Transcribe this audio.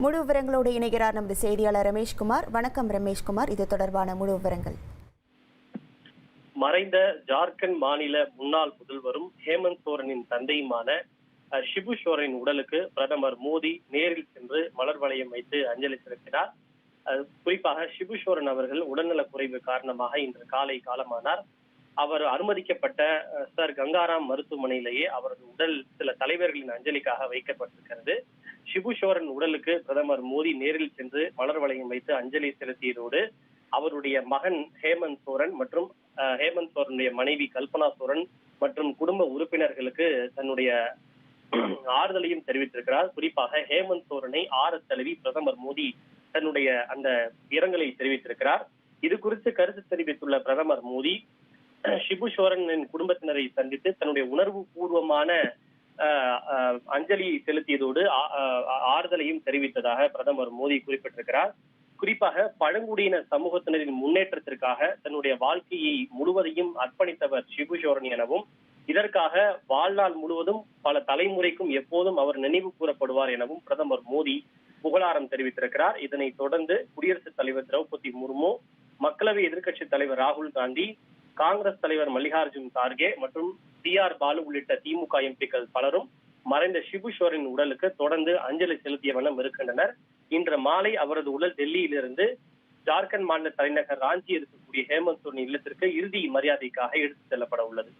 முழு விவரங்களோடு இணைகிறார் நமது செய்தியாளர் ரமேஷ்குமார். வணக்கம் ரமேஷ்குமார், இது தொடர்பான முழு விவரங்கள். மறைந்த ஜார்க்கண்ட் மாநில முன்னாள் முதல்வரும் ஹேமந்த் சோரனின் தந்தையுமான ஷிபு சோரனின் உடலுக்கு பிரதமர் மோடி நேரில் சென்று மலர் வளையம் வைத்து அஞ்சலி செலுத்தினார். குறிப்பாக ஷிபு சோரன் அவர்கள் உடல்நலக் குறைவு காரணமாக இன்று காலை காலமானார். அவர் அனுமதிக்கப்பட்ட சர் கங்காராம் மருத்துவமனையிலேயே அவரது உடல் சில தலைவர்களின் அஞ்சலிக்காக வைக்கப்பட்டிருக்கிறது. ஷிபு சோரன் உடலுக்கு பிரதமர் மோடி நேரில் சென்று மலர் வளையம் வைத்து அஞ்சலி செலுத்தியதோடு அவருடைய மகன் ஹேமந்த் சோரன் மற்றும் ஹேமந்த் சோரனுடைய மனைவி கல்பனா சோரன் மற்றும் குடும்ப உறுப்பினர்களுக்கு தன்னுடைய ஆறுதலையும் தெரிவித்திருக்கிறார். குறிப்பாக ஹேமந்த் சோரனை ஆரத் தழுவி பிரதமர் மோடி தன்னுடைய அந்த இரங்கலை தெரிவித்திருக்கிறார். இது குறித்து கருத்து தெரிவித்துள்ள பிரதமர் மோடி ஷிபு சோரனின் குடும்பத்தினரை சந்தித்து தன்னுடைய உணர்வு பூர்வமான அஞ்சலி செலுத்தியதோடு ஆறுதலையும் தெரிவித்ததாக பிரதமர் மோடி குறிப்பிட்டிருக்கிறார். குறிப்பாக பழங்குடியின சமூகத்தினரின் முன்னேற்றத்திற்காக தன்னுடைய வாழ்க்கையை முழுவதையும் அர்ப்பணித்தவர் ஷிபு சோரன் எனவும் இதற்காக வாழ்நாள் முழுவதும் பல தலைமுறைக்கும் எப்போதும் அவர் நினைவு கூறப்படுவார் எனவும் பிரதமர் மோடி புகழாரம் தெரிவித்திருக்கிறார். இதனைத் தொடர்ந்து குடியரசுத் தலைவர் திரௌபதி முர்மு, மக்களவை எதிர்க்கட்சித் தலைவர் ராகுல் காந்தி, காங்கிரஸ் தலைவர் மல்லிகார்ஜுன் கார்கே மற்றும் TR பாலு உள்ளிட்ட திமுக எம்பிக்கள் பலரும் மறைந்த ஷிபு சோரனின் உடலுக்கு தொடர்ந்து அஞ்சலி செலுத்திய வண்ணம் இருக்கின்றனர். இன்று மாலை அவரது உடல் டெல்லியிலிருந்து ஜார்க்கண்ட் மாநில தலைநகர் ராஞ்சி இருக்கக்கூடிய ஹேமந்த் சோரன் இல்லத்திற்கு இறுதி மரியாதைக்காக எடுத்துச் செல்லப்பட உள்ளது.